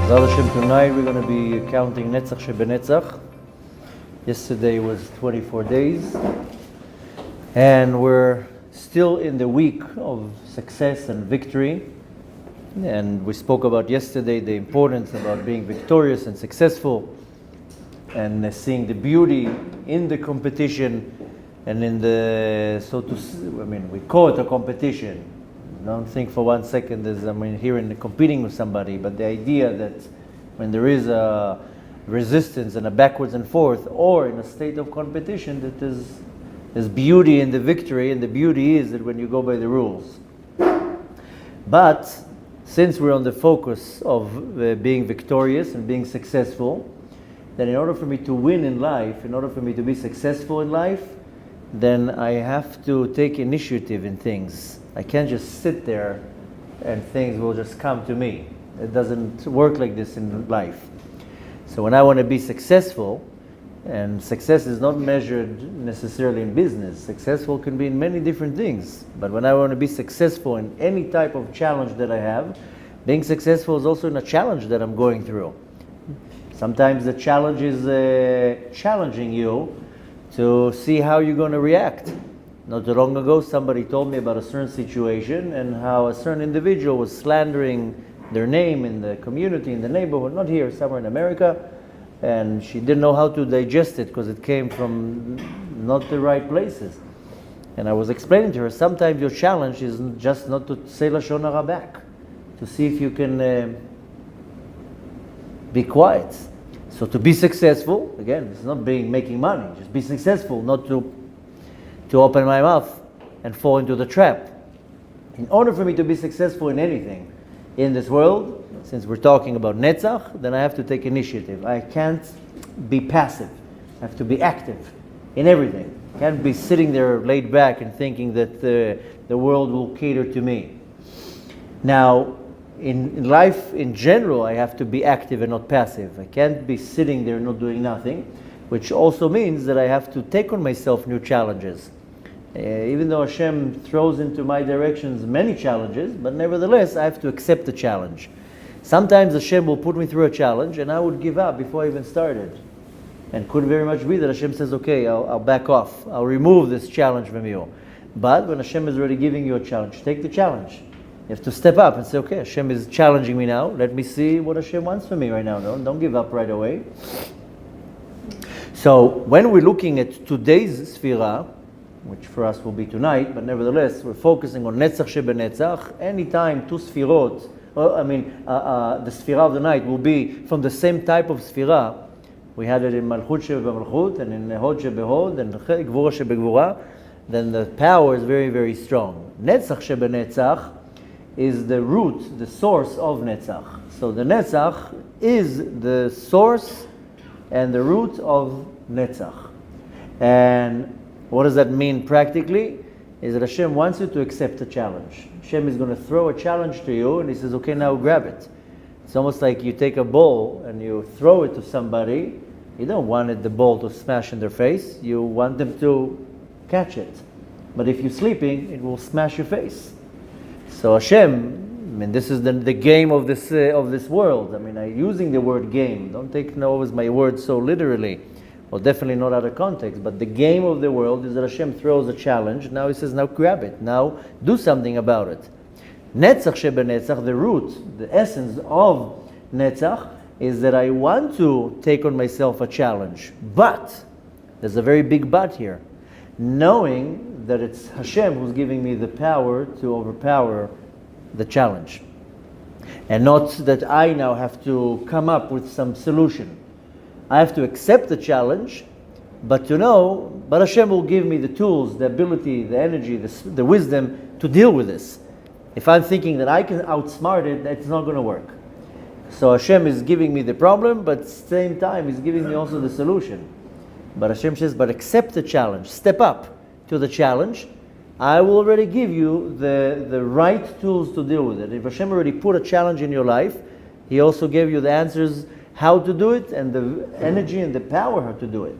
Bezrat Hashem, tonight we're going to be counting Netzach Shebenetzach. Yesterday was 24 days. And we're still in the week of success and victory. And we spoke about yesterday the importance about being victorious and successful, and seeing the beauty in the competition and in the, we call it a competition. Don't think for 1 second as here in competing with somebody, but the idea that when there is a resistance and a backwards and forth, or in a state of competition, that there's beauty in the victory, and the beauty is that when you go by the rules. But since we're on the focus of being victorious and being successful, then in order for me to win in life, in order for me to be successful in life, then I have to take initiative in things. I can't just sit there and things will just come to me. It doesn't work like this in life. So when I want to be successful, and success is not measured necessarily in business, successful can be in many different things. But when I want to be successful in any type of challenge that I have, being successful is also in a challenge that I'm going through. Sometimes the challenge is challenging you to see how you're going to react. Not too long ago, somebody told me about a certain situation and how a certain individual was slandering their name in the community, in the neighborhood, not here, somewhere in America, and she didn't know how to digest it because it came from not the right places. And I was explaining to her, sometimes your challenge is just not to say Lashon Hara back, to see if you can be quiet. So to be successful, again, it's not making money, just be successful, not to open my mouth and fall into the trap. In order for me to be successful in anything in this world, since we're talking about Netzach, then I have to take initiative. I can't be passive. I have to be active in everything. I can't be sitting there laid back and thinking that the world will cater to me. Now, in life in general, I have to be active and not passive. I can't be sitting there not doing nothing, which also means that I have to take on myself new challenges. Even though Hashem throws into my directions many challenges, but nevertheless I have to accept the challenge. Sometimes Hashem will put me through a challenge and I would give up before I even started. And could very much be that Hashem says, okay, I'll back off. I'll remove this challenge from you. But when Hashem is already giving you a challenge, take the challenge. You have to step up and say, okay, Hashem is challenging me now. Let me see what Hashem wants from me right now. Don't give up right away. So when we're looking at today's Sfirah, which for us will be tonight, but nevertheless we're focusing on Netzach Shebenetzach. Anytime two Sfirot, the Sfirah of the night will be from the same type of Sfirah. We had it in Malchut Shebemalchut and in Hod Shebehod and Gvura Shebegvura. Then the power is very, very strong. Netzach Shebenetzach is the root, the source of Netzach. So the Netzach is the source and the root of Netzach. And what does that mean practically? Is that Hashem wants you to accept a challenge. Hashem is going to throw a challenge to you and He says, okay, now grab it. It's almost like you take a ball and you throw it to somebody. You don't want the ball to smash in their face. You want them to catch it. But if you're sleeping, it will smash your face. So Hashem, this is the game of this world. I'm using the word game. Don't take always my word so literally. Well, definitely not out of context, but the game of the world is that Hashem throws a challenge. Now He says, now grab it. Now do something about it. Netzach Shebenetzach, the root, the essence of Netzach, is that I want to take on myself a challenge. But, there's a very big but here. Knowing that it's Hashem who's giving me the power to overpower the challenge. And not that I now have to come up with some solution. I have to accept the challenge, but Hashem will give me the tools, the ability, the energy, the wisdom to deal with this. If I'm thinking that I can outsmart it, that's not going to work. So Hashem is giving me the problem, but at the same time He's giving me also the solution. But Hashem says, but accept the challenge, step up to the challenge. I will already give you the right tools to deal with it. If Hashem already put a challenge in your life, He also gave you the answers how to do it and the energy and the power how to do it.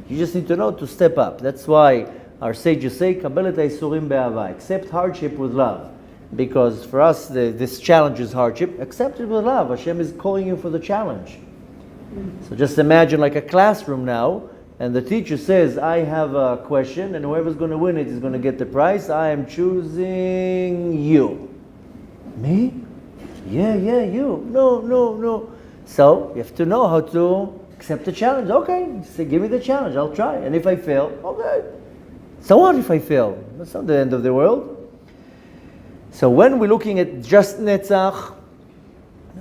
You just need to know to step up. That's why our sages say, Kabbalat Yisurim be'ava, accept hardship with love. because for us this challenge is hardship. Accept it with love. Hashem is calling you for the challenge. So just imagine like a classroom now, and the teacher says, I have a question, and whoever's going to win it is going to get the prize. I am choosing you. Me? Yeah, you. No. So you have to know how to accept the challenge. Okay, say, give me the challenge. I'll try. And if I fail, okay. So what if I fail? That's not the end of the world. So when we're looking at just Netzach,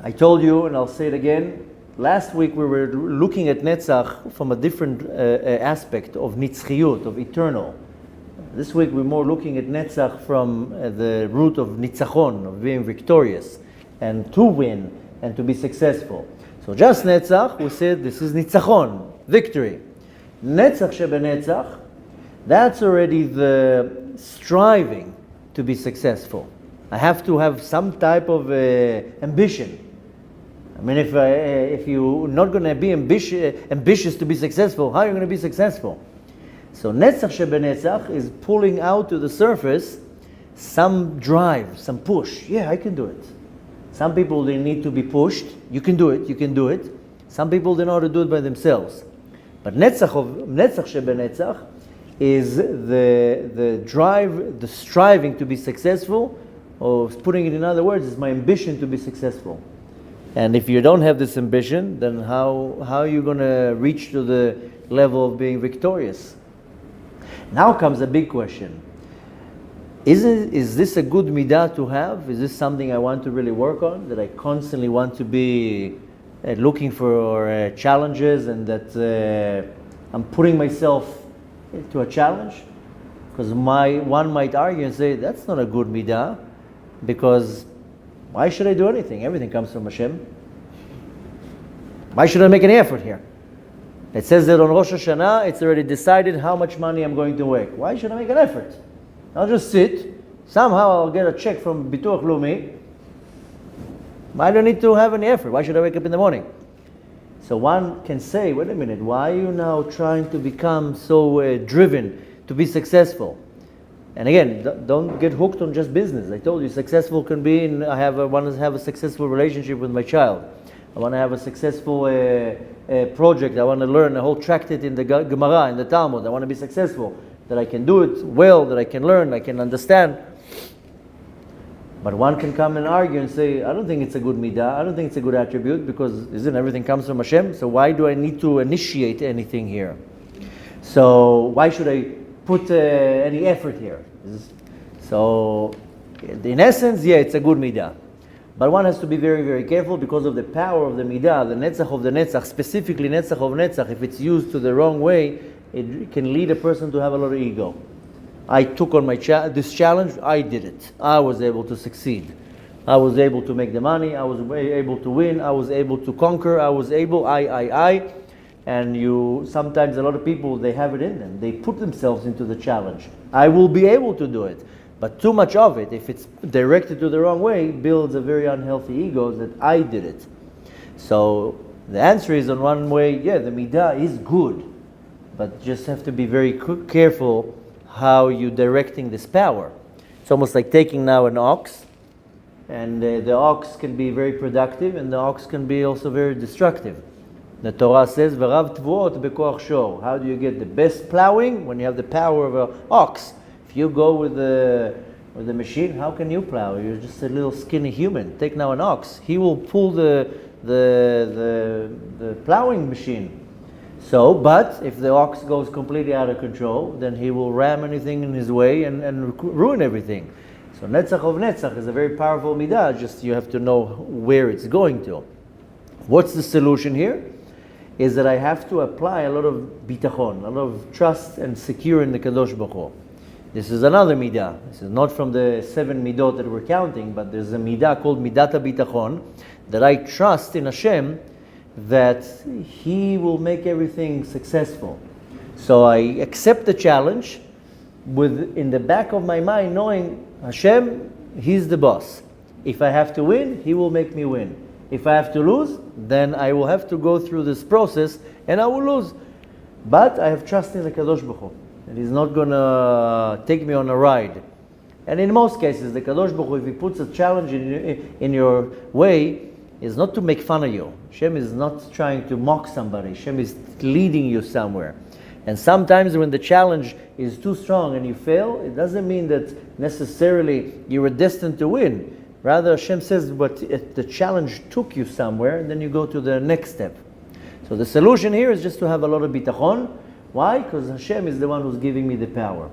I told you, and I'll say it again, last week we were looking at Netzach from a different aspect of Nitzchiyut, of eternal. This week we're more looking at Netzach from the root of Nitzachon, of being victorious, and to win, and to be successful. So just Netzach, we said this is Nitzachon, victory. Netzach shebenetzach, that's already the striving to be successful. I have to have some type of ambition. I mean, if you're not going to be ambitious to be successful, how are you going to be successful? So Netzach shebenetzach is pulling out to the surface some drive, some push. Yeah, I can do it. Some people, they need to be pushed. You can do it. Some people, they know how to do it by themselves. But Netzach shebenetzach is the drive, the striving to be successful, or putting it in other words, is my ambition to be successful. And if you don't have this ambition, then how are you going to reach to the level of being victorious? Now comes a big question. Is this a good midah to have? Is this something I want to really work on? That I constantly want to be looking for challenges, and that I'm putting myself to a challenge? Because one might argue and say, that's not a good midah, because why should I do anything? Everything comes from Hashem. Why should I make any effort here? It says that on Rosh Hashanah, it's already decided how much money I'm going to make. Why should I make an effort? I'll just sit. Somehow I'll get a check from Bituach Leumi. I don't need to have any effort. Why should I wake up in the morning? So one can say, wait a minute, why are you now trying to become so driven to be successful? And again, don't get hooked on just business. I told you, successful can be I want to have a successful relationship with my child. I want to have a successful project. I want to learn a whole tractate in the Gemara, in the Talmud. I want to be successful. That I can do it well, that I can learn, I can understand. But one can come and argue and say, I don't think it's a good midah, I don't think it's a good attribute, because isn't everything comes from Hashem? So why do I need to initiate anything here? So why should I put any effort here? So in essence, yeah, it's a good midah. But one has to be very, very careful because of the power of the midah, the netzach of the netzach, specifically netzach of netzach. If it's used to the wrong way, it can lead a person to have a lot of ego. I took on this challenge, I did it. I was able to succeed. I was able to make the money, I was able to win, I was able to conquer, I. And sometimes a lot of people, they have it in them. They put themselves into the challenge. I will be able to do it. But too much of it, if it's directed to the wrong way, builds a very unhealthy ego that I did it. So the answer is, on one way, yeah, the midah is good. But just have to be very careful how you're directing this power. It's almost like taking now an ox, and the ox can be very productive, and the ox can be also very destructive. The Torah says, "V'rav tvuot bekoach shor." How do you get the best plowing? When you have the power of an ox. If you go with the machine, how can you plow? You're just a little skinny human. Take now an ox; he will pull the plowing machine. So, but if the ox goes completely out of control, then he will ram anything in his way and ruin everything. So netzach of netzach is a very powerful midah, just you have to know where it's going to. What's the solution here? Is that I have to apply a lot of bitachon, a lot of trust and secure in the Kadosh Baruch Hu. This is another midah. This is not from the 7 midot that we're counting, but there's a midah called midat bitachon, that I trust in Hashem that He will make everything successful. So I accept the challenge with in the back of my mind knowing Hashem, He's the boss. If I have to win, He will make me win. If I have to lose, then I will have to go through this process and I will lose. But I have trust in the Kadosh Baruch Hu, and He's not going to take me on a ride And in most cases, the Kadosh Baruch Hu, if He puts a challenge in your way, is not to make fun of you. Hashem is not trying to mock somebody. Hashem is leading you somewhere. And sometimes when the challenge is too strong and you fail, it doesn't mean that necessarily you were destined to win. Rather, Hashem says, but if the challenge took you somewhere, then you go to the next step. So the solution here is just to have a lot of bitachon. Why? Because Hashem is the one who's giving me the power.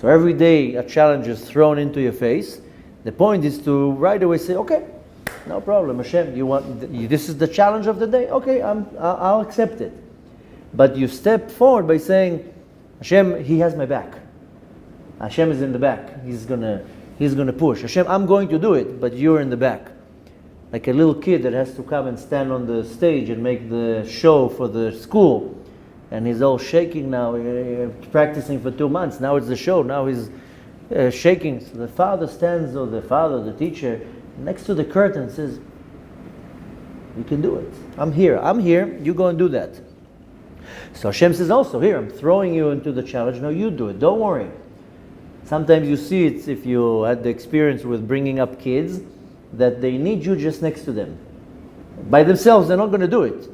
So every day a challenge is thrown into your face. The point is to right away say, okay, no problem, Hashem, this is the challenge of the day? Okay, I'll accept it. But you step forward by saying, Hashem, He has my back. Hashem is in the back. He's gonna push. Hashem, I'm going to do it, but you're in the back. Like a little kid that has to come and stand on the stage and make the show for the school. And he's all shaking now, practicing for 2 months. Now it's the show. Now he's shaking. So the father stands, or the teacher, next to the curtain and says, you can do it. I'm here. You go and do that. So Hashem says also, here, I'm throwing you into the challenge. No, you do it. Don't worry. Sometimes you see it, if you had the experience with bringing up kids, that they need you just next to them. By themselves, they're not going to do it.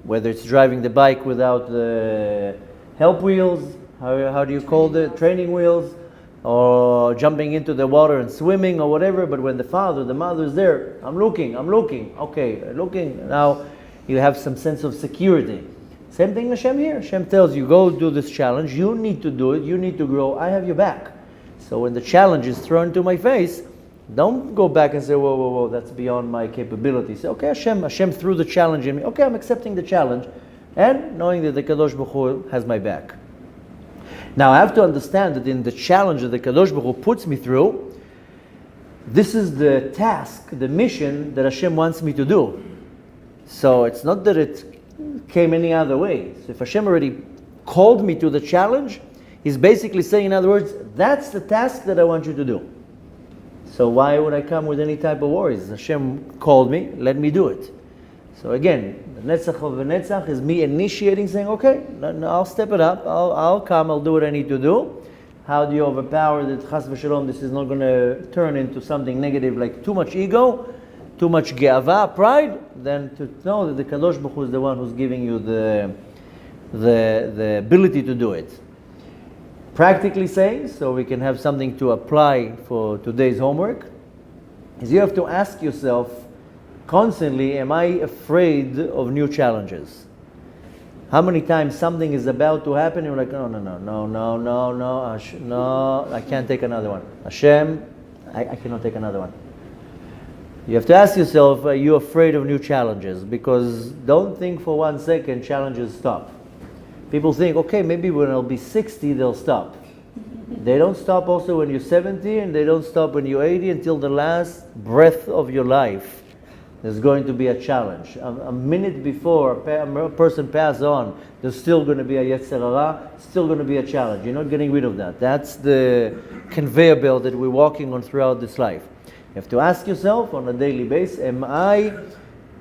Whether it's driving the bike without the help wheels, how do you call the training wheels, or jumping into the water and swimming or whatever, but when the mother is there, I'm looking, okay, looking, now you have some sense of security. Same thing Hashem here. Hashem tells you, go do this challenge, you need to do it, you need to grow, I have your back. So when the challenge is thrown to my face, don't go back and say, whoa, that's beyond my capability. Say, okay, Hashem threw the challenge in me. Okay, I'm accepting the challenge, and knowing that the Kadosh Baruch Hu has my back. Now I have to understand that in the challenge that the Kadosh Baruch Hu puts me through, this is the task, the mission that Hashem wants me to do. So it's not that it came any other way. So if Hashem already called me to the challenge, He's basically saying, in other words, that's the task that I want you to do. So why would I come with any type of worries? Hashem called me, let me do it. So again, the Netzach of the Netzach is me initiating, saying, okay, I'll step it up, I'll come, I'll do what I need to do. How do you overpower that Chas v'Shalom, this is not going to turn into something negative like too much ego, too much ge'ava, pride, then to know that the Kadosh Baruch Hu is the one who's giving you the ability to do it. Practically saying, so we can have something to apply for today's homework, is you have to ask yourself constantly, am I afraid of new challenges? How many times something is about to happen, you're like, no, I can't take another one. Hashem, I cannot take another one. You have to ask yourself, are you afraid of new challenges? Because don't think for 1 second challenges stop. People think, okay, maybe when I'll be 60, they'll stop. They don't stop also when you're 70, and they don't stop when you're 80, until the last breath of your life. There's going to be a challenge. A minute before a person passes on, there's still going to be a Yetzer Hara, still going to be a challenge. You're not getting rid of that. That's the conveyor belt that we're walking on throughout this life. You have to ask yourself on a daily basis, am I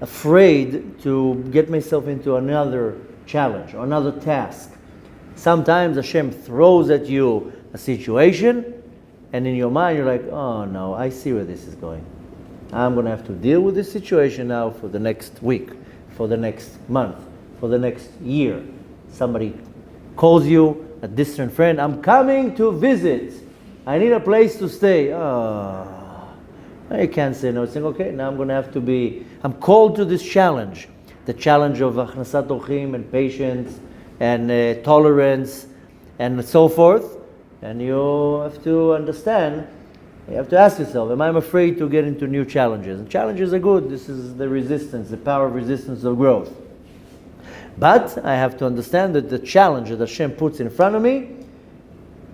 afraid to get myself into another challenge or another task? Sometimes Hashem throws at you a situation, and in your mind you're like, oh no, I see where this is going. I'm going to have to deal with this situation now for the next week, for the next month, for the next year. Somebody calls you, a distant friend, I'm coming to visit. I need a place to stay. You can't say no. Saying, okay, now I'm going to have to I'm called to this challenge. The challenge of achnasat orchim and patience and tolerance and so forth. And you have to understand, you have to ask yourself, am I afraid to get into new challenges? And challenges are good. This is the resistance, the power of resistance of growth. But I have to understand that the challenge that Hashem puts in front of me,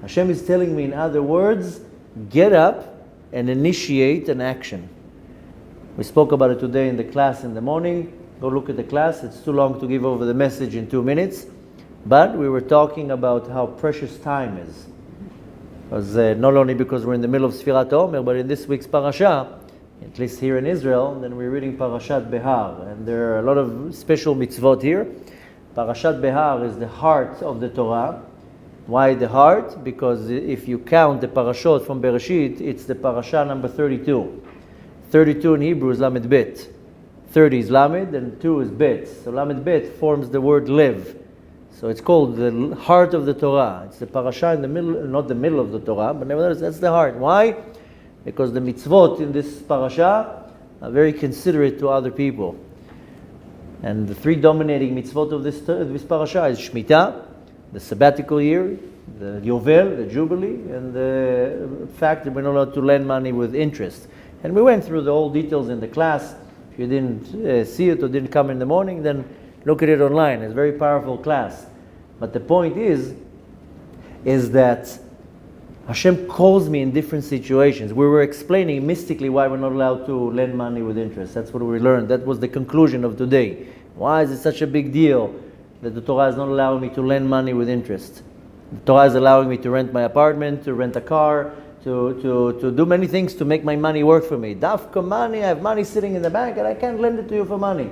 Hashem is telling me, in other words, get up and initiate an action. We spoke about it today in the class in the morning. Go look at the class. It's too long to give over the message in 2 minutes. But we were talking about how precious time is. Because, not only because we're in the middle of Sfirat Omer, but in this week's parasha, at least here in Israel, then we're reading Parashat Behar. And there are a lot of special mitzvot here. Parashat Behar is the heart of the Torah. Why the heart? Because if you count the parashot from Bereshit, it's the parasha number 32. 32 in Hebrew is Lamed Bet. 30 is Lamed and 2 is Bet. So Lamed Bet forms the word Lev. So it's called the heart of the Torah. It's the parasha in the middle, not the middle of the Torah, but nevertheless that's the heart. Why? Because the mitzvot in this parasha are very considerate to other people. And the three dominating mitzvot of this parasha is Shemitah, the sabbatical year, the Yovel, the Jubilee, and the fact that we're not allowed to lend money with interest. And we went through the whole details in the class. If you didn't see it or didn't come in the morning, then look at it online. It's a very powerful class. But the point is that Hashem calls me in different situations. We were explaining mystically why we're not allowed to lend money with interest. That's what we learned. That was the conclusion of today. Why is it such a big deal that the Torah is not allowing me to lend money with interest? The Torah is allowing me to rent my apartment, to rent a car, to do many things to make my money work for me. Dafka money, I have money sitting in the bank and I can't lend it to you for money.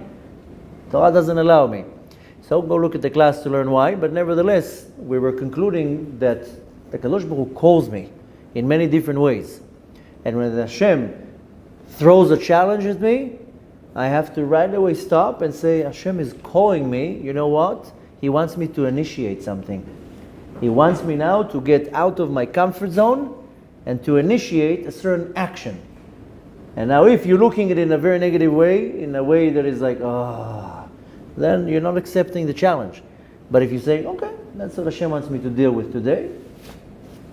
Torah doesn't allow me. So go look at the class to learn why, but nevertheless, we were concluding that the Kadosh Baruch Hu calls me in many different ways. And when Hashem throws a challenge at me, I have to right away stop and say, Hashem is calling me, you know what? He wants me to initiate something. He wants me now to get out of my comfort zone and to initiate a certain action. And now if you're looking at it in a very negative way, in a way that is like, then you're not accepting the challenge. But if you say, okay, that's what Hashem wants me to deal with today,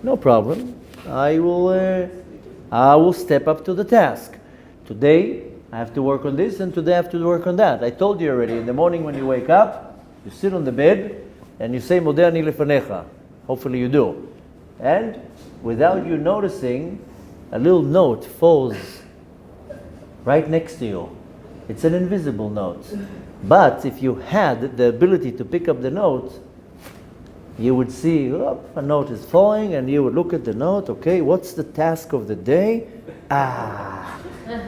no problem. I will step up to the task. Today, I have to work on this, and today I have to work on that. I told you already, in the morning when you wake up, you sit on the bed, and you say, Modeh ani lefanecha. Hopefully you do. And without you noticing, a little note falls right next to you. It's an invisible note. But if you had the ability to pick up the note, you would see, a note is falling, and you would look at the note, okay, what's the task of the day?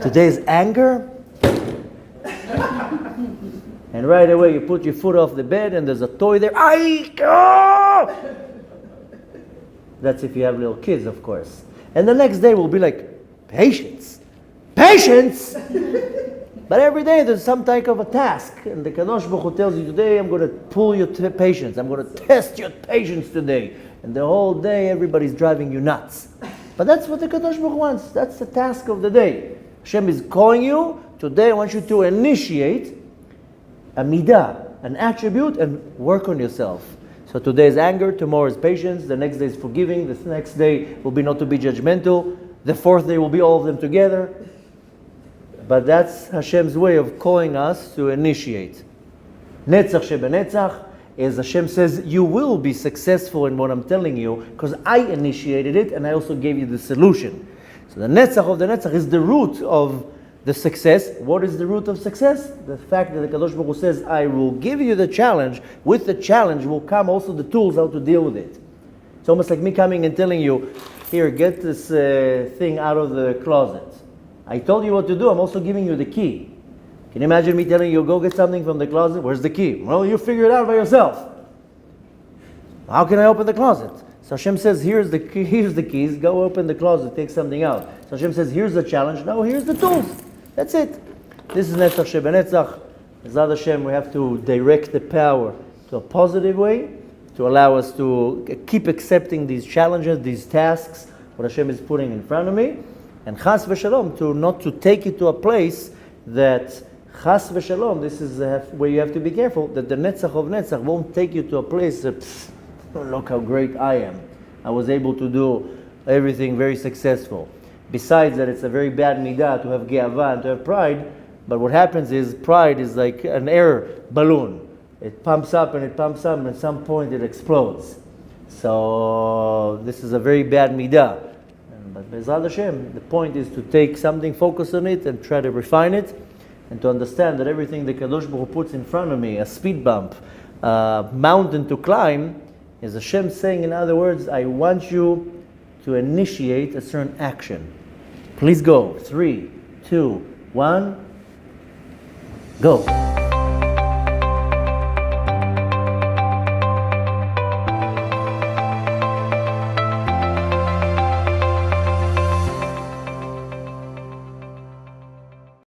Today's anger. And right away you put your foot off the bed and there's a toy there. That's if you have little kids, of course. And the next day will be like, patience. Patience! But every day there's some type of a task. And the Kadosh Baruch Hu tells you, today I'm going to pull your patience. I'm going to test your patience today. And the whole day everybody's driving you nuts. But that's what the Kadosh Baruch Hu wants. That's the task of the day. Hashem is calling you. Today I want you to initiate a midah, an attribute, and work on yourself. So today is anger, tomorrow is patience, the next day is forgiving, the next day will be not to be judgmental, the fourth day will be all of them together. But that's Hashem's way of calling us to initiate. Netzach shebenetzach is Hashem says, you will be successful in what I'm telling you because I initiated it and I also gave you the solution. So the netzach of the netzach is the root of the success. What is the root of success? The fact that the Kadosh Baruch Hu says, I will give you the challenge. With the challenge will come also the tools how to deal with it. It's almost like me coming and telling you, here, get this thing out of the closet. I told you what to do, I'm also giving you the key. Can you imagine me telling you, go get something from the closet? Where's the key? Well, you figure it out by yourself. How can I open the closet? So Hashem says, here's the keys, go open the closet, take something out. So Hashem says, here's the challenge, now here's the tools. That's it. This is Netzach Shebenetzach. Bezrat Hashem, we have to direct the power to a positive way, to allow us to keep accepting these challenges, these tasks, what Hashem is putting in front of me, and Chas v'Shalom, to not to take it to a place that Chas v'Shalom, this is where you have to be careful, that the Netzach of Netzach won't take you to a place that, look how great I am. I was able to do everything very successful. Besides that, it's a very bad midah to have ge'ava and to have pride, but what happens is pride is like an air balloon. It pumps up and at some point it explodes. So this is a very bad midah. But Bezrat Hashem, the point is to take something, focus on it, and try to refine it, and to understand that everything the Kadosh Baruch Hu puts in front of me, a speed bump, a mountain to climb, is Hashem saying, in other words, I want you to initiate a certain action. Please go. 3, 2, 1, go.